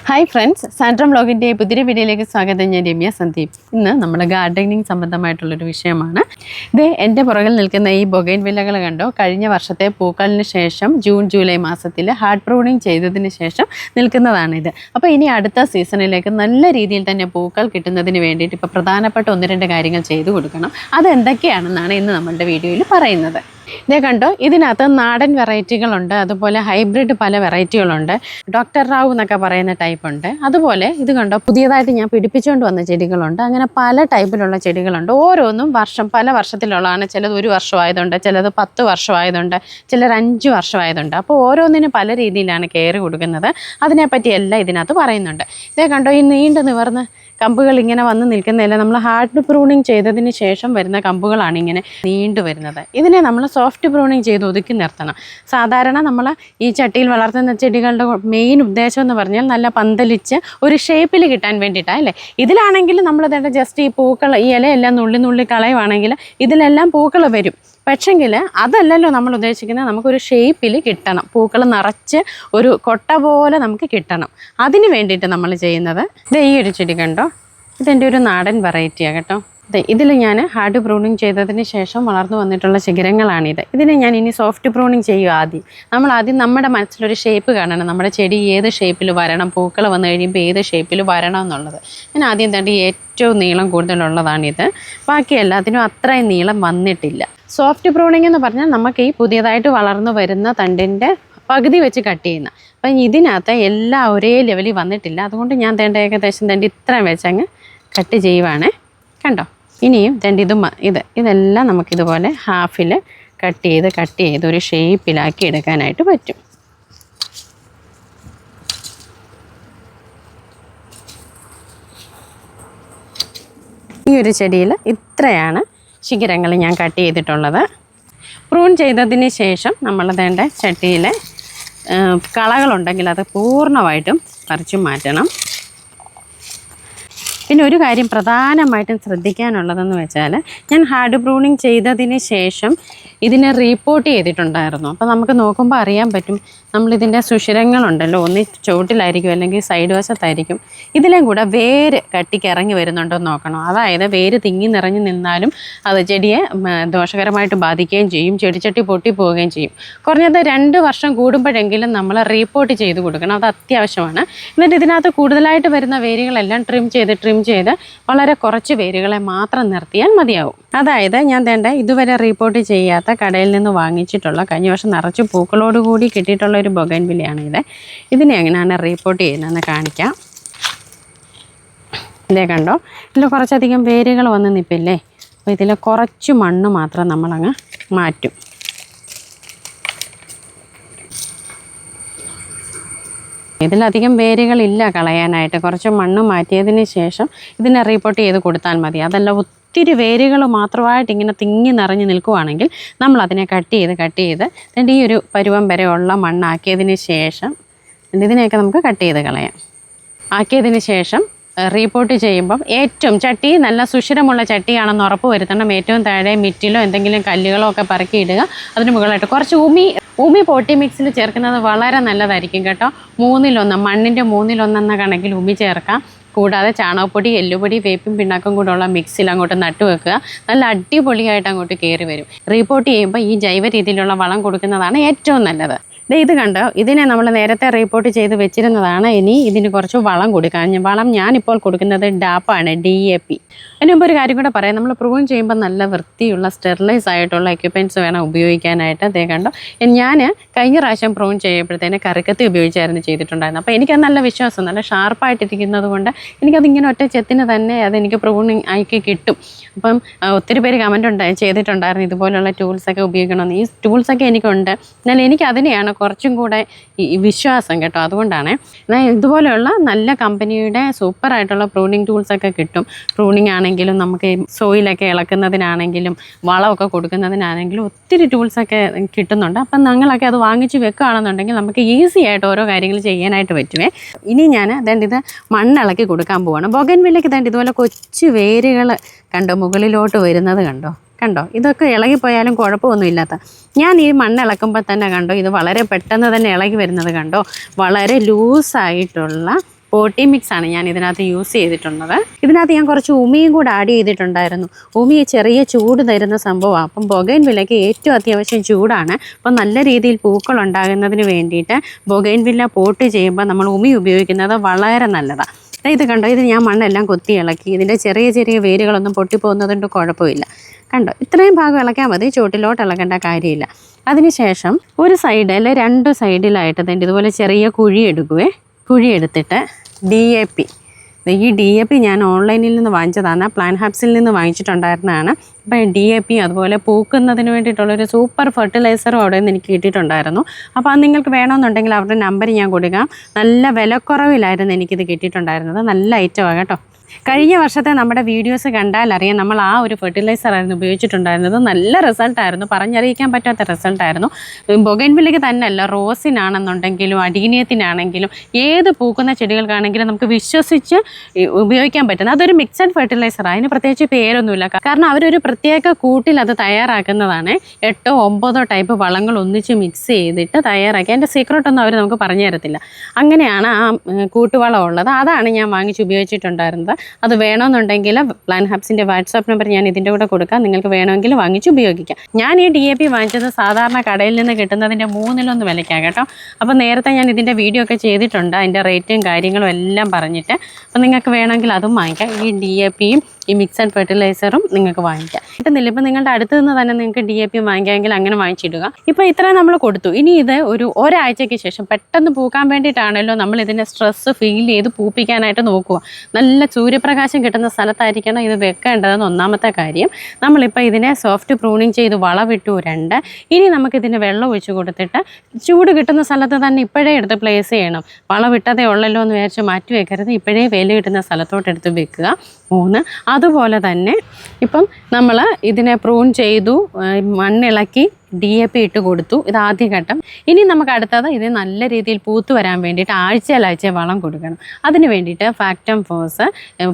Hi friends, സാൻഡ്രം വ്ലോഗിൻ്റെ പുതിയ വീഡിയോയിലേക്ക് സ്വാഗതം. ഞാൻ രമ്യ സന്ദീപ്. ഇന്ന് നമ്മുടെ ഗാർഡനിങ് സംബന്ധമായിട്ടുള്ളൊരു വിഷയമാണ്. ഇത് എൻ്റെ പുറകിൽ നിൽക്കുന്ന ഈ ബൊഗൈൻവില്ലകൾ കണ്ടോ, കഴിഞ്ഞ വർഷത്തെ പൂക്കളിന് ശേഷം ജൂൺ ജൂലൈ മാസത്തിൽ ഹാർഡ് പ്രൂണിങ് ചെയ്തതിന് ശേഷം നിൽക്കുന്നതാണിത്. അപ്പോൾ ഇനി അടുത്ത സീസണിലേക്ക് നല്ല രീതിയിൽ തന്നെ പൂക്കൾ കിട്ടുന്നതിന് വേണ്ടിയിട്ട് ഇപ്പോൾ പ്രധാനപ്പെട്ട 1-2 കാര്യങ്ങൾ ചെയ്തു കൊടുക്കണം. അതെന്തൊക്കെയാണെന്നാണ് ഇന്ന് നമ്മളുടെ വീഡിയോയിൽ പറയുന്നത്. ഇതേ കണ്ടോ, ഇതിനകത്ത് നാടൻ വെറൈറ്റികളുണ്ട്, അതുപോലെ ഹൈബ്രിഡ് പല വെറൈറ്റികളുണ്ട്. ഡോക്ടർ റാവു എന്നൊക്കെ പറയുന്ന ടൈപ്പ് ഉണ്ട്. അതുപോലെ ഇത് കണ്ടോ, പുതിയതായിട്ട് ഞാൻ പിടിപ്പിച്ചുകൊണ്ട് വന്ന ചെടികളുണ്ട്. അങ്ങനെ പല ടൈപ്പിലുള്ള ചെടികളുണ്ട്. ഓരോന്നും പല വർഷത്തിലുള്ളതാണ്. ചിലത് 1 വർഷമായതുണ്ട്, ചിലത് 10 വർഷമായതുണ്ട്, ചിലർ 5 വർഷമായതുണ്ട്. അപ്പോൾ ഓരോന്നിനും പല രീതിയിലാണ് കെയർ കൊടുക്കുന്നത്. അതിനെപ്പറ്റിയെല്ലാം ഇതിനകത്ത് പറയുന്നുണ്ട്. ഇതേ കണ്ടോ, ഈ നീണ്ടു നിവർന്ന് കമ്പുകൾ ഇങ്ങനെ വന്ന് നിൽക്കുന്നതല്ല, നമ്മൾ ഹാർഡ് പ്രൂണിങ് ചെയ്തതിന് ശേഷം വരുന്ന കമ്പുകളാണ് ഇങ്ങനെ നീണ്ടു വരുന്നത്. ഇതിനെ നമ്മൾ സോഫ്റ്റ് പ്രൂണിങ് ചെയ്ത് ഒതുക്കി നിർത്തണം. സാധാരണ നമ്മൾ ഈ ചട്ടിയിൽ വളർത്തുന്ന ചെടികളുടെ മെയിൻ ഉദ്ദേശം എന്ന് പറഞ്ഞാൽ നല്ല പന്തലിച്ച് ഒരു ഷേപ്പിൽ കിട്ടാൻ വേണ്ടിയിട്ടാണ് അല്ലേ. ഇതിലാണെങ്കിൽ നമ്മൾ ജസ്റ്റ് ഈ പൂക്കൾ, ഈ ഇലയെല്ലാം നുള്ളി കളയുവാണെങ്കിൽ ഇതിലെല്ലാം പൂക്കൾ വരും. പക്ഷെങ്കിൽ അതല്ലല്ലോ നമ്മൾ ഉദ്ദേശിക്കുന്നത്. നമുക്കൊരു ഷേപ്പിൽ കിട്ടണം, പൂക്കൾ നിറച്ച് ഒരു കൊട്ട പോലെ നമുക്ക് കിട്ടണം. അതിന് വേണ്ടിയിട്ട് നമ്മൾ ചെയ്യുന്നത് ഈ ഒരു ചെടി കണ്ടോ, ഇതെൻ്റെ ഒരു നാടൻ വെറൈറ്റിയാണ് കേട്ടോ. ഇതിൽ ഞാൻ ഹാർഡ് പ്രൂണിങ് ചെയ്തതിന് ശേഷം വളർന്നു വന്നിട്ടുള്ള ശിഖരങ്ങളാണിത്. ഇതിനെ ഞാൻ ഇനി സോഫ്റ്റ് പ്രൂണിങ് ചെയ്യും. ആദ്യം നമ്മുടെ മനസ്സിലൊരു ഷേപ്പ് കാണണം. നമ്മുടെ ചെടി ഏത് ഷേപ്പിൽ വരണം, പൂക്കൾ വന്നു കഴിയുമ്പോൾ ഏത് ഷേപ്പിൽ വരണം എന്നുള്ളത്. ഞാൻ ആദ്യം തന്നെ ഏറ്റവും നീളം കൂടുതലുള്ളതാണിത്. ബാക്കി എല്ലാത്തിനും അത്രയും നീളം വന്നിട്ടില്ല. സോഫ്റ്റ് പ്രൂണിങ് എന്ന് പറഞ്ഞാൽ നമുക്ക് ഈ പുതിയതായിട്ട് വളർന്നു വരുന്ന തണ്ടിൻ്റെ പകുതി വെച്ച് കട്ട് ചെയ്യുന്ന. അപ്പം ഇതിനകത്ത് എല്ലാം ഒരേ ലെവലിൽ വന്നിട്ടില്ല. അതുകൊണ്ട് ഞാൻ ഏകദേശം ഇത്രയും വെച്ചങ്ങ് കട്ട് ചെയ്യുവാണേ. കണ്ടോ, ഇനിയും ഇതെല്ലാം നമുക്കിതുപോലെ ഹാഫിൽ കട്ട് ചെയ്ത് ഒരു ഷേപ്പിലാക്കി എടുക്കാനായിട്ട് പറ്റും. ഈ ഒരു ചെടിയിൽ ഇത്രയാണ് ശിഖരങ്ങൾ ഞാൻ കട്ട് ചെയ്തിട്ടുള്ളത്. പ്രൂൺ ചെയ്തതിന് ശേഷം നമ്മൾ ചട്ടിയിൽ കളകളുണ്ടെങ്കിൽ അത് പൂർണ്ണമായിട്ടും പറിച്ചു മാറ്റണം. പിന്നെ ഒരു കാര്യം പ്രധാനമായിട്ടും ശ്രദ്ധിക്കാനുള്ളതെന്ന് വെച്ചാൽ, ഞാൻ ഹാർഡ് പ്രൂണിങ് ചെയ്തതിന് ശേഷം ഇതിനെ റീപ്പോർട്ട് ചെയ്തിട്ടുണ്ടായിരുന്നു. അപ്പോൾ നമുക്ക് നോക്കുമ്പോൾ അറിയാൻ പറ്റും, നമ്മളിതിൻ്റെ സുഷിരങ്ങളുണ്ടല്ലോ, ഒന്ന് ചുവട്ടിലായിരിക്കും അല്ലെങ്കിൽ സൈഡ് വശത്തായിരിക്കും. ഇതിലേം കൂടെ വേര് കട്ടിക്ക് ഇറങ്ങി വരുന്നുണ്ടോ എന്ന് നോക്കണം. അതായത് വേര് തിങ്ങി നിറഞ്ഞു നിന്നാലും അത് ചെടിയെ ദോഷകരമായിട്ട് ബാധിക്കുകയും ചെയ്യും, ചെടിച്ചട്ടി പൊട്ടിപ്പോവുകയും ചെയ്യും. കുറഞ്ഞത് 2 വർഷം കൂടുമ്പോഴെങ്കിലും നമ്മൾ റീപ്പോർട്ട് ചെയ്ത് കൊടുക്കണം. അത് അത്യാവശ്യമാണ്. എന്നിട്ട് ഇതിനകത്ത് കൂടുതലായിട്ട് വരുന്ന വേരുകളെല്ലാം ട്രിം ചെയ്ത് വളരെ കുറച്ച് വേരുകളെ മാത്രം നിർത്തിയാൽ മതിയാവും. അതായത് ഞാൻ ഇതുവരെ റീപ്പോർട്ട് ചെയ്യാത്ത കടയിൽ നിന്ന് വാങ്ങിച്ചിട്ടുള്ള കഴിഞ്ഞ വർഷം നിറച്ച് പൂക്കളോടുകൂടി കിട്ടിയിട്ടുള്ള ഒരു ബൊഗൈൻവില്ലയാണ് ഇതിനെ എങ്ങനെയാണ് റീപ്പോർട്ട് ചെയ്യുന്നതെന്ന് കാണിക്കാം. ഇതേ കണ്ടോ, ഇതിൽ കുറച്ചധികം വേരുകൾ വന്ന് നിൽപ്പില്ലേ. അപ്പോൾ ഇതിൽ കുറച്ച് മണ്ണ് മാത്രം നമ്മളങ്ങ് മാറ്റും. ഇതിലധികം വേരുകളില്ല കളയാനായിട്ട്. കുറച്ച് മണ്ണ് മാറ്റിയതിന് ശേഷം ഇതിനെ റീപ്പോർട്ട് ചെയ്ത് കൊടുത്താൽ മതി. അതല്ല ഒത്തിരി വേരുകൾ മാത്രമായിട്ട് ഇങ്ങനെ തിങ്ങി നിറഞ്ഞ് നിൽക്കുവാണെങ്കിൽ നമ്മൾ അതിനെ കട്ട് ചെയ്ത് ഈ ഒരു പരുവം വരെയുള്ള മണ്ണാക്കിയതിന് ശേഷം ഇതിനെയൊക്കെ നമുക്ക് കട്ട് ചെയ്ത് കളയാം. ആക്കിയതിന് ശേഷം റീപ്പോർട്ട് ചെയ്യുമ്പം ഏറ്റവും ചട്ടി നല്ല സുഷിരമുള്ള ചട്ടിയാണെന്ന് ഉറപ്പ് വരുത്തണം. ഏറ്റവും താഴെ മിറ്റിലോ എന്തെങ്കിലും കല്ലുകളോ ഒക്കെ പറക്കിയിടുക. അതിന് മുകളിലായിട്ട് കുറച്ച് ഉമി പോട്ടി മിക്സിൽ ചേർക്കുന്നത് വളരെ നല്ലതായിരിക്കും കേട്ടോ. 1/3 മണ്ണിൻ്റെ 1/3 എന്ന കണക്കിൽ ഉമി ചേർക്കാം. കൂടാതെ ചാണകപ്പൊടി, എല്ലുപൊടി, വേപ്പും പിണ്ണാക്കും കൂടെ ഉള്ള മിക്സിൽ അങ്ങോട്ട് നട്ടു വെക്കുക. നല്ല അടിപൊളിയായിട്ട് അങ്ങോട്ട് കയറി വരും. റീപ്പോർട്ട് ചെയ്യുമ്പോൾ ഈ ജൈവ രീതിയിലുള്ള വളം കൊടുക്കുന്നതാണ് ഏറ്റവും നല്ലത്. ഇത് കണ്ടോ, ഇതിനെ നമ്മൾ നേരത്തെ റീപ്പോർട്ട് ചെയ്ത് വെച്ചിരുന്നതാണ്. ഇനി ഇതിന് കുറച്ച് വളം കൊടുക്കാം. വളം ഞാനിപ്പോൾ കൊടുക്കുന്നത് ഡാപ്പാണ്, DAP. അതിന് മുമ്പ് ഒരു കാര്യം കൂടെ പറയാം. നമ്മൾ പ്രൂൺ ചെയ്യുമ്പോൾ നല്ല വൃത്തിയുള്ള സ്റ്റെറിലൈസ് ആയിട്ടുള്ള എക്യുപ്മെൻറ്റ്സ് വേണം ഉപയോഗിക്കാനായിട്ട്. അതേ കണ്ടോ, ഞാൻ കഴിഞ്ഞ പ്രാവശ്യം പ്രൂൺ ചെയ്യുമ്പോഴത്തേന് കറിക്കത്തി ഉപയോഗിച്ചായിരുന്നു ചെയ്തിട്ടുണ്ടായിരുന്നു. അപ്പോൾ എനിക്കത് നല്ല വിശ്വാസം, നല്ല ഷാർപ്പായിട്ടിരിക്കുന്നത് കൊണ്ട് എനിക്കതിങ്ങനെ ഒറ്റ ചെത്തിന് തന്നെ അതെനിക്ക് പ്രൂണിങ് ആക്കി കിട്ടും. അപ്പം ഒത്തിരി പേര് കമൻറ്റ് ചെയ്തിട്ടുണ്ടായിരുന്നു ഇതുപോലുള്ള ടൂൾസൊക്കെ ഉപയോഗിക്കണമെന്ന്. ഈ ടൂൾസൊക്കെ എനിക്കുണ്ട്. എന്നാൽ എനിക്ക് അതിനെയാണ് കുറച്ചും കൂടെ ഈ വിശ്വാസം കേട്ടോ. അതുകൊണ്ടാണ് ഇതുപോലെയുള്ള നല്ല കമ്പനിയുടെ സൂപ്പറായിട്ടുള്ള പ്രൂണിങ് ടൂൾസൊക്കെ കിട്ടും. പ്രൂണിങ് ആണെങ്കിലും നമുക്ക് സോയിലൊക്കെ ഇളക്കുന്നതിനാണെങ്കിലും വളമൊക്കെ കൊടുക്കുന്നതിനാണെങ്കിലും ഒത്തിരി ടൂൾസൊക്കെ കിട്ടുന്നുണ്ട്. അപ്പം ഞങ്ങളൊക്കെ അത് വാങ്ങിച്ച് വെക്കുകയാണെന്നുണ്ടെങ്കിൽ നമുക്ക് ഈസി ആയിട്ട് ഓരോ കാര്യങ്ങൾ ചെയ്യാനായിട്ട് പറ്റുമേ. ഇനി ഞാൻ ഇത് മണ്ണിളക്കി കൊടുക്കാൻ പോവാണ്. ബൊഗൈൻവില്ലയ്ക്ക് ഇതുപോലെ കൊച്ചു വേരുകൾ കണ്ടോ മുകളിലോട്ട് വരുന്നത് കണ്ടോ. ഇതൊക്കെ ഇളകിപ്പോയാലും കുഴപ്പമൊന്നുമില്ലാത്ത. ഞാൻ ഈ മണ്ണ് ഇളക്കുമ്പോൾ തന്നെ കണ്ടോ ഇത് വളരെ പെട്ടെന്ന് തന്നെ ഇളകി വരുന്നത് കണ്ടോ. വളരെ ലൂസായിട്ടുള്ള പോട്ടി മിക്സാണ് ഞാൻ ഇതിനകത്ത് യൂസ് ചെയ്തിട്ടുള്ളത്. ഇതിനകത്ത് ഞാൻ കുറച്ച് ഉമിയും കൂടെ ആഡ് ചെയ്തിട്ടുണ്ടായിരുന്നു. ഉമി ചെറിയ ചൂട് തരുന്ന സംഭവമാണ്. അപ്പം ബൊഗൈൻവില്ലയ്ക്ക് ഏറ്റവും അത്യാവശ്യം ചൂടാണ്. അപ്പം നല്ല രീതിയിൽ പൂക്കൾ ഉണ്ടാകുന്നതിന് വേണ്ടിയിട്ട് ബൊഗൈൻവില്ല പോട്ട് ചെയ്യുമ്പോൾ നമ്മൾ ഉമി ഉപയോഗിക്കുന്നത് വളരെ നല്ലതാണ്. ഇത് കണ്ടോ, ഇത് ഞാൻ മണ്ണെല്ലാം കൊത്തി ഇളക്കി. ഇതിൻ്റെ ചെറിയ ചെറിയ വേരുകളൊന്നും പൊട്ടിപ്പോകുന്നതുകൊണ്ട് കുഴപ്പമില്ല. കണ്ടോ, ഇത്രയും ഭാഗം ഇളക്കാൻ മതി, ചോട്ടിലോട്ട് ഇളക്കേണ്ട കാര്യമില്ല. അതിനുശേഷം ഒരു സൈഡിൽ 2 സൈഡിലായിട്ട് തന്നെ ഇതുപോലെ ചെറിയ കുഴി എടുക്കുവേ. കുഴി എടുത്തിട്ട് DAP, ഈ DAP ഞാൻ ഓൺലൈനിൽ നിന്ന് വാങ്ങിച്ചതാണ്, പ്ലാൻ ഹബ്സിൽ നിന്ന് വാങ്ങിച്ചിട്ടുണ്ടായിരുന്നതാണ്. അപ്പോൾ DAP അതുപോലെ പൂക്കുന്നതിന് വേണ്ടിയിട്ടുള്ളൊരു സൂപ്പർ ഫെർട്ടിലൈസറും അവിടെ നിന്ന് എനിക്ക് കിട്ടിയിട്ടുണ്ടായിരുന്നു. അപ്പോൾ അത് നിങ്ങൾക്ക് വേണമെന്നുണ്ടെങ്കിൽ അവരുടെ നമ്പർ ഞാൻ കൊടുക്കാം. നല്ല വിലക്കുറവിലായിരുന്നു എനിക്കിത് കിട്ടിയിട്ടുണ്ടായിരുന്നത്. നല്ല ഐറ്റമാണ് കേട്ടോ. കഴിഞ്ഞ വർഷത്തെ നമ്മുടെ വീഡിയോസ് കണ്ടാൽ അറിയാം, നമ്മൾ ആ ഒരു ഫെർട്ടിലൈസറായിരുന്നു ഉപയോഗിച്ചിട്ടുണ്ടായിരുന്നത്. നല്ല റിസൾട്ടായിരുന്നു, പറഞ്ഞറിയിക്കാൻ പറ്റാത്ത റിസൾട്ടായിരുന്നു. ബൊഗൈൻവില്ലയ്ക്ക് തന്നെയല്ല, റോസിനാണെന്നുണ്ടെങ്കിലും അഡീനിയത്തിനാണെങ്കിലും ഏത് പൂക്കുന്ന ചെടികൾക്കാണെങ്കിലും നമുക്ക് വിശ്വസിച്ച് ഉപയോഗിക്കാൻ പറ്റുന്നത്. അതൊരു മിക്സഡ് ഫെർട്ടിലൈസറാണ്. അതിന് പ്രത്യേകിച്ച് പേരൊന്നുമില്ല. കാരണം അവരൊരു പ്രത്യേക കൂട്ടിൽ അത് തയ്യാറാക്കുന്നതാണ്. 8 9 ടൈപ്പ് വളങ്ങൾ ഒന്നിച്ച് മിക്സ് ചെയ്തിട്ട് തയ്യാറാക്കി. അതിൻ്റെ സീക്രട്ടൊന്നും അവർ നമുക്ക് പറഞ്ഞു തരത്തില്ല. അങ്ങനെയാണ് ആ കൂട്ടുവളം ഉള്ളത്. അതാണ് ഞാൻ വാങ്ങിച്ച് ഉപയോഗിച്ചിട്ടുണ്ടായിരുന്നത്. അത് വേണമെന്നുണ്ടെങ്കിൽ പ്ലാൻ ഹബ്സിൻ്റെ വാട്സാപ്പ് നമ്പർ ഞാൻ ഇതിൻ്റെ കൂടെ കൊടുക്കാം. നിങ്ങൾക്ക് വേണമെങ്കിൽ വാങ്ങിച്ച് ഉപയോഗിക്കാം. ഞാൻ ഈ DAP വാങ്ങിച്ചത് സാധാരണ കടയിൽ നിന്ന് കിട്ടുന്നതിൻ്റെ 3/1 വിലയ്ക്കാണ് കേട്ടോ. അപ്പോൾ നേരത്തെ ഞാൻ ഇതിൻ്റെ വീഡിയോ ഒക്കെ ചെയ്തിട്ടുണ്ട്, അതിൻ്റെ റേറ്റും കാര്യങ്ങളും എല്ലാം പറഞ്ഞിട്ട്. അപ്പോൾ നിങ്ങൾക്ക് വേണമെങ്കിൽ അതും വാങ്ങിക്കാം. ഈ DAPയും ഈ മിക്സഡ് ഫെർട്ടിലൈസറും നിങ്ങൾക്ക് വാങ്ങിക്കാം. കിട്ടുന്നില്ല, ഇപ്പം നിങ്ങളുടെ അടുത്ത് നിന്ന് തന്നെ നിങ്ങൾക്ക് DAP വാങ്ങിക്കാമെങ്കിൽ അങ്ങനെ വാങ്ങിച്ചിടുക. ഇപ്പോൾ ഇത്ര നമ്മൾ കൊടുത്തു. ഇനി ഇത് ഒരാഴ്ചയ്ക്ക് ശേഷം പെട്ടെന്ന് പൂക്കാൻ വേണ്ടിയിട്ടാണല്ലോ നമ്മൾ ഇതിൻ്റെ സ്ട്രെസ്സ് ഫീൽ ചെയ്ത് പൂപ്പിക്കാനായിട്ട് നോക്കുക. നല്ല സൂര്യപ്രകാശം കിട്ടുന്ന സ്ഥലത്തായിരിക്കണം ഇത് വെക്കേണ്ടതെന്ന് ഒന്നാമത്തെ കാര്യം. നമ്മളിപ്പോൾ ഇതിനെ സോഫ്റ്റ് പ്രൂണിങ് ചെയ്ത് വളവിട്ടു 2. ഇനി നമുക്കിതിന് വെള്ളം ഒഴിച്ച് കൊടുത്തിട്ട് ചൂട് കിട്ടുന്ന സ്ഥലത്ത് തന്നെ ഇപ്പോഴേ എടുത്ത് പ്ലേസ് ചെയ്യണം. വളവിട്ടതേ ഉള്ളല്ലോ എന്ന് വിചാരിച്ച് മാറ്റി വെക്കരുത്. ഇപ്പോഴേ വെയിൽ കിട്ടുന്ന സ്ഥലത്തോട്ട് എടുത്ത് വെക്കുക. 3. അതുപോലെ തന്നെ ഇപ്പം നമ്മൾ ഇതിനെ പ്രൂൺ ചെയ്തു, മണ്ണിളക്കി DAP ഇട്ട് കൊടുത്തു. ഇത് ആദ്യഘട്ടം. ഇനി നമുക്ക് അടുത്തത് ഇത് നല്ല രീതിയിൽ പൂത്ത് വരാൻ വേണ്ടിയിട്ട് ആഴ്ച വളം കൊടുക്കണം. അതിന് വേണ്ടിയിട്ട് ഫാക്ടം ഫോസ്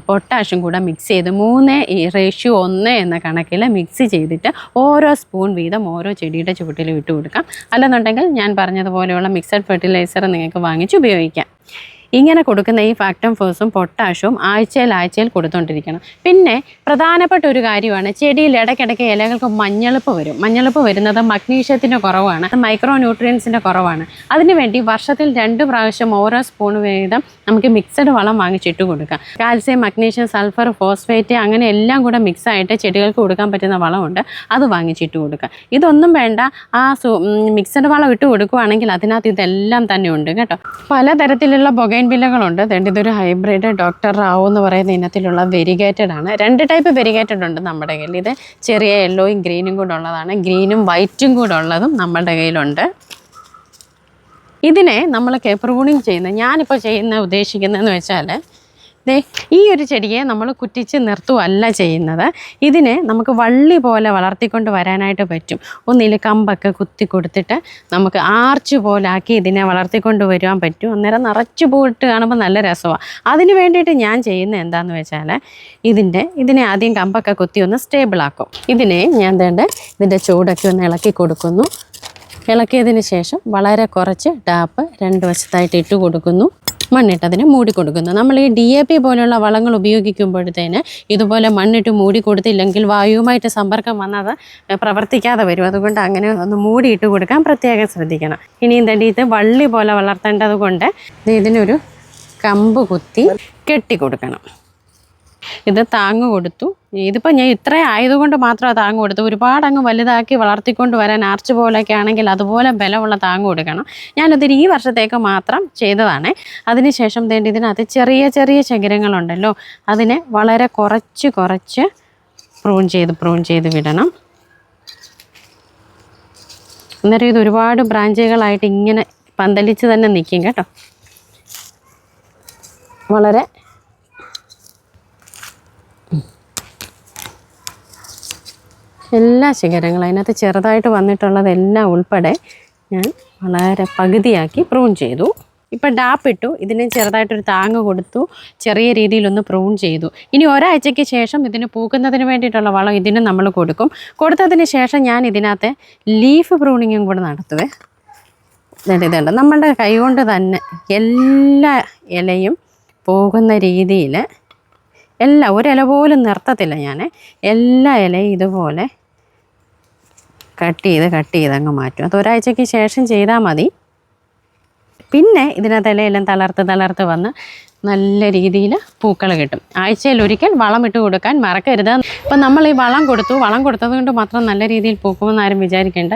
പൊട്ടാഷും കൂടെ മിക്സ് ചെയ്ത് 3:1 എന്ന കണക്കിൽ മിക്സ് ചെയ്തിട്ട് ഓരോ സ്പൂൺ വീതം ഓരോ ചെടിയുടെ ചുവട്ടിലും ഇട്ട് കൊടുക്കാം. അല്ലെന്നുണ്ടെങ്കിൽ ഞാൻ പറഞ്ഞതുപോലെയുള്ള മിക്സഡ് ഫെർട്ടിലൈസർ നിങ്ങൾക്ക് വാങ്ങിച്ച് ഉപയോഗിക്കാം. ഇങ്ങനെ കൊടുക്കുന്ന ഈ ഫാക്ടം ഫോസും പൊട്ടാഷും ആഴ്ചയിൽ കൊടുത്തുകൊണ്ടിരിക്കണം. പിന്നെ പ്രധാനപ്പെട്ട ഒരു കാര്യമാണ്, ചെടിയിൽ ഇടയ്ക്കിടയ്ക്ക് ഇലകൾക്ക് മഞ്ഞളിപ്പ് വരും. മഞ്ഞളിപ്പ് വരുന്നത് മഗ്നീഷ്യത്തിൻ്റെ കുറവാണ്, മൈക്രോ ന്യൂട്രിയൻസിൻ്റെ കുറവാണ്. അതിനുവേണ്ടി വർഷത്തിൽ 2 പ്രാവശ്യം ഓരോ സ്പൂൺ വീതം നമുക്ക് മിക്സഡ് വളം വാങ്ങിച്ചിട്ട് കൊടുക്കാം. കാൽസ്യം, മഗ്നീഷ്യം, സൾഫർ, ഫോസ്ഫേറ്റ് അങ്ങനെ എല്ലാം കൂടെ മിക്സായിട്ട് ചെടികൾക്ക് കൊടുക്കാൻ പറ്റുന്ന വളമുണ്ട്, അത് വാങ്ങിച്ചിട്ട് കൊടുക്കുക. ഇതൊന്നും വേണ്ട, ആ മിക്സഡ് വളം ഇട്ട് കൊടുക്കുകയാണെങ്കിൽ അതിനകത്ത് ഇതെല്ലാം തന്നെ ഉണ്ട് കേട്ടോ. പലതരത്തിലുള്ള ബൊഗൈൻവില്ലകളുണ്ട്. ഇതൊരു ഹൈബ്രിഡ് ഡോക്ടർ റാവു എന്ന് പറയുന്ന ഇനത്തിലുള്ള വെരിഗേറ്റഡ് ആണ്. 2 ടൈപ്പ് വെരിഗേറ്റഡ് ഉണ്ട് നമ്മുടെ കയ്യിൽ. ഇത് ചെറിയ യെല്ലോയും ഗ്രീനും കൂടെ ഉള്ളതാണ്. ഗ്രീനും വൈറ്റും കൂടെ ഉള്ളതും നമ്മുടെ കയ്യിലുണ്ട്. ഇതിനെ നമ്മൾ പ്രൂണിങ് ഞാനിപ്പോൾ ഉദ്ദേശിക്കുന്നതെന്ന് വെച്ചാൽ ഈ ഒരു ചെടിയെ നമ്മൾ കുറ്റിച്ച് നിർത്തുകയല്ല ചെയ്യുന്നത്. ഇതിനെ നമുക്ക് വള്ളി പോലെ വളർത്തിക്കൊണ്ട് വരാനായിട്ട് പറ്റും. ഒന്നിൽ കമ്പൊക്കെ കുത്തി കൊടുത്തിട്ട് നമുക്ക് ആർച്ച് പോലെ ആക്കി ഇതിനെ വളർത്തിക്കൊണ്ട് വരുവാൻ പറ്റും. അന്നേരം നിറച്ച് പൂവിട്ട് കാണുമ്പോൾ നല്ല രസമാണ്. അതിന് വേണ്ടിയിട്ട് ഞാൻ ചെയ്യുന്നത് എന്താണെന്ന് വെച്ചാൽ ഇതിനെ ആദ്യം കമ്പൊക്കെ കുത്തി ഒന്ന് സ്റ്റേബിളാക്കും. ഇതിനെ ഞാൻ ഇതിൻ്റെ ചൂടൊക്കെ ഒന്ന് ഇളക്കി കൊടുക്കുന്നു. ഇളക്കിയതിന് ശേഷം വളരെ കുറച്ച് ടാപ്പ് 2 വശത്തായിട്ട് ഇട്ട് കൊടുക്കുന്നു. മണ്ണിട്ടതിനെ മൂടി കൊടുക്കുന്നു. നമ്മൾ ഈ DAP പോലുള്ള വളങ്ങൾ ഉപയോഗിക്കുമ്പോഴത്തേന് ഇതുപോലെ മണ്ണിട്ട് മൂടി കൊടുത്തില്ലെങ്കിൽ വായുവുമായിട്ട് സമ്പർക്കം വന്നത് പ്രവർത്തിക്കാതെ വരും. അതുകൊണ്ട് അങ്ങനെ ഒന്ന് മൂടിയിട്ട് കൊടുക്കാൻ പ്രത്യേകം ശ്രദ്ധിക്കണം. ഇനി ഇത് വള്ളി പോലെ വളർത്തേണ്ടത് കൊണ്ട് ഇതിനൊരു കമ്പ് കുത്തി കെട്ടി കൊടുക്കണം. ഇത് താങ്ങ് കൊടുത്തു. ഇതിപ്പോൾ ഞാൻ ഇത്ര ആയതുകൊണ്ട് മാത്രമാണ് താങ്ങ് കൊടുത്തു. ഒരുപാട് അങ്ങ് വലുതാക്കി വളർത്തിക്കൊണ്ട് വരാൻ ആർച്ച് പോലെയൊക്കെ ആണെങ്കിൽ അതുപോലെ ബലമുള്ള താങ്ങ് കൊടുക്കണം. ഞാനതിന് ഈ വർഷത്തേക്ക് മാത്രം ചെയ്തതാണ്. അതിനുശേഷം ഇതിനകത്ത് ചെറിയ ചെറിയ ശിഖരങ്ങളുണ്ടല്ലോ, അതിനെ വളരെ കുറച്ച് പ്രൂൺ ചെയ്ത് വിടണം. അന്നേരം ഇത് ഒരുപാട് ബ്രാഞ്ചുകളായിട്ട് ഇങ്ങനെ പന്തലിച്ച് തന്നെ നിൽക്കും കേട്ടോ. വളരെ എല്ലാ ശിഖരങ്ങളും അതിനകത്ത് ചെറുതായിട്ട് വന്നിട്ടുള്ളതെല്ലാം ഉൾപ്പെടെ ഞാൻ വളരെ പകുതിയാക്കി പ്രൂൺ ചെയ്തു. ഇപ്പം ഡാപ്പിട്ടു, ഇതിന് ചെറുതായിട്ടൊരു താങ്ങ് കൊടുത്തു, ചെറിയ രീതിയിലൊന്ന് പ്രൂൺ ചെയ്തു. ഇനി ഒരാഴ്ചയ്ക്ക് ശേഷം ഇതിന് പൂക്കുന്നതിന് വേണ്ടിയിട്ടുള്ള വളം ഇതിന് നമ്മൾ കൊടുക്കും. കൊടുത്തതിന് ശേഷം ഞാൻ ഇതിനകത്ത് ലീഫ് പ്രൂണിങ്ങും കൂടെ നടത്തുവേ. ഇതുണ്ട്, നമ്മളുടെ കൈകൊണ്ട് തന്നെ എല്ലാ ഇലയും പോകുന്ന രീതിയിൽ എല്ലാം ഒരില പോലും നിർത്തത്തില്ല ഞാൻ. എല്ലാ ഇലയും ഇതുപോലെ കട്ട് ചെയ്ത് അങ്ങ് മാറ്റും. അത് ഒരാഴ്ചയ്ക്ക് ശേഷം ചെയ്താൽ മതി. പിന്നെ ഇതിനകത്ത് ഇലയെല്ലാം തളർത്ത് വന്ന് നല്ല രീതിയിൽ പൂക്കൾ കിട്ടും. ആഴ്ചയിലൊരിക്കൽ വളമിട്ട് കൊടുക്കാൻ മറക്കരുത്. ഇപ്പം നമ്മൾ ഈ വളം കൊടുത്തത് കൊണ്ട് മാത്രം നല്ല രീതിയിൽ പൂക്കുമെന്ന് ആരും വിചാരിക്കേണ്ട.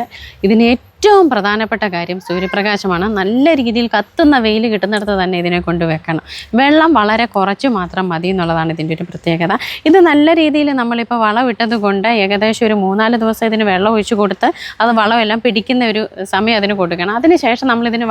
ഇതിന് ഏറ്റവും പ്രധാനപ്പെട്ട കാര്യം സൂര്യപ്രകാശമാണ്. നല്ല രീതിയിൽ കത്തുന്ന വെയിൽ കിട്ടുന്നിടത്ത് തന്നെ ഇതിനെ കൊണ്ട് വെക്കണം. വെള്ളം വളരെ കുറച്ച് മാത്രം മതി എന്നുള്ളതാണ് ഇതിൻ്റെ ഒരു പ്രത്യേകത. ഇത് നല്ല രീതിയിൽ നമ്മളിപ്പോൾ വളം ഇട്ടത് കൊണ്ട് ഏകദേശം ഒരു 3-4 ദിവസം ഇതിന് വെള്ളം ഒഴിച്ച് കൊടുത്ത് അത് വളമെല്ലാം പിടിക്കുന്ന ഒരു സമയം അതിന് കൊടുക്കണം. അതിനുശേഷം നമ്മളിതിന്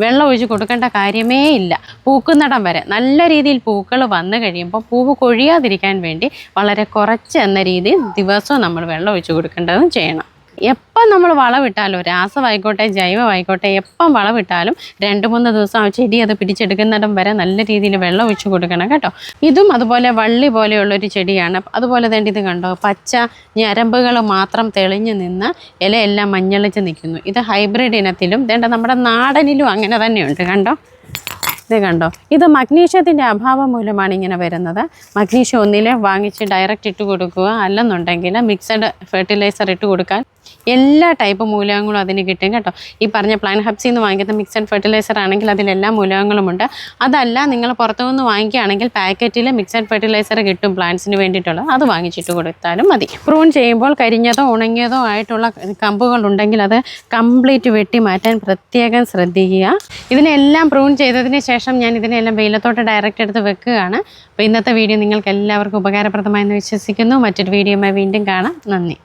വെള്ളം ഒഴിച്ച് കൊടുക്കേണ്ട കാര്യമേ ഇല്ല. പൂക്കുന്നിടം വരെ നല്ല രീതിയിൽ പൂക്കൾ വന്നു കഴിയുമ്പോൾ പൂവ് കൊഴിയാതിരിക്കാൻ വേണ്ടി വളരെ കുറച്ച് എന്ന രീതിയിൽ ദിവസവും നമ്മൾ വെള്ളം ഒഴിച്ച് കൊടുക്കേണ്ടതും ചെയ്യണം. എപ്പം നമ്മൾ വളമിട്ടാലും രാസമായിക്കോട്ടെ ജൈവമായിക്കോട്ടെ എപ്പം വളമിട്ടാലും 2-3 ദിവസം ആ ചെടി അത് പിടിച്ചെടുക്കുന്നിടം വരെ നല്ല രീതിയിൽ വെള്ളം ഒഴിച്ച് കൊടുക്കണം കേട്ടോ. ഇതും അതുപോലെ വള്ളി പോലെയുള്ളൊരു ചെടിയാണ്. അതുപോലെ തന്നെ ഇത് കണ്ടോ, പച്ച ഞരമ്പുകൾ മാത്രം തെളിഞ്ഞു നിന്ന് ഇലയെല്ലാം മഞ്ഞളിച്ച് നിൽക്കുന്നു. ഇത് ഹൈബ്രിഡ് ഇനത്തിലും നമ്മുടെ നാടനിലും അങ്ങനെ തന്നെയുണ്ട്. കണ്ടോ, ഇത് കണ്ടോ, ഇത് മഗ്നീഷ്യത്തിൻ്റെ അഭാവം മൂലമാണ് ഇങ്ങനെ വരുന്നത്. മഗ്നീഷ്യം ഒന്നിലെ വാങ്ങിച്ച് ഡയറക്റ്റ് ഇട്ട് കൊടുക്കുക, അല്ലെന്നുണ്ടെങ്കിൽ മിക്സഡ് ഫെർട്ടിലൈസർ ഇട്ട് കൊടുക്കാൻ എല്ലാ ടൈപ്പ് മൂലകങ്ങളും അതിന് കിട്ടും കേട്ടോ. ഈ പറഞ്ഞ പ്ലാൻ ഹബ്സിൽ നിന്ന് വാങ്ങിക്കുന്ന മിക്സഡ് ഫെർട്ടിലൈസർ ആണെങ്കിൽ അതിലെല്ലാ മൂലകങ്ങളുമുണ്ട്. അതല്ല നിങ്ങൾ പുറത്തുനിന്ന് വാങ്ങിക്കുകയാണെങ്കിൽ പാക്കറ്റിൽ മിക്സഡ് ഫെർട്ടിലൈസർ കിട്ടും പ്ലാന്റ്സിന് വേണ്ടിയിട്ടുള്ളത്. അത് വാങ്ങിച്ചിട്ട് കൊടുത്താലും മതി. പ്രൂൺ ചെയ്യുമ്പോൾ കരിഞ്ഞതോ ഉണങ്ങിയതോ ആയിട്ടുള്ള കമ്പുകൾ ഉണ്ടെങ്കിൽ അത് കംപ്ലീറ്റ് വെട്ടി മാറ്റാൻ പ്രത്യേകം ശ്രദ്ധിക്കുക. ഇതിനെല്ലാം പ്രൂൺ ചെയ്തതിന് ശേഷം ഞാൻ ഇതിനെല്ലാം വെയിലത്തോട്ട് ഡയറക്റ്റ് എടുത്ത് വെക്കുകയാണ്. അപ്പോൾ ഇന്നത്തെ വീഡിയോ നിങ്ങൾക്ക് എല്ലാവർക്കും ഉപകാരപ്രദമായെന്ന് വിശ്വസിക്കുന്നു. മറ്റൊരു വീഡിയോയുമായി വീണ്ടും കാണാം. നന്ദി.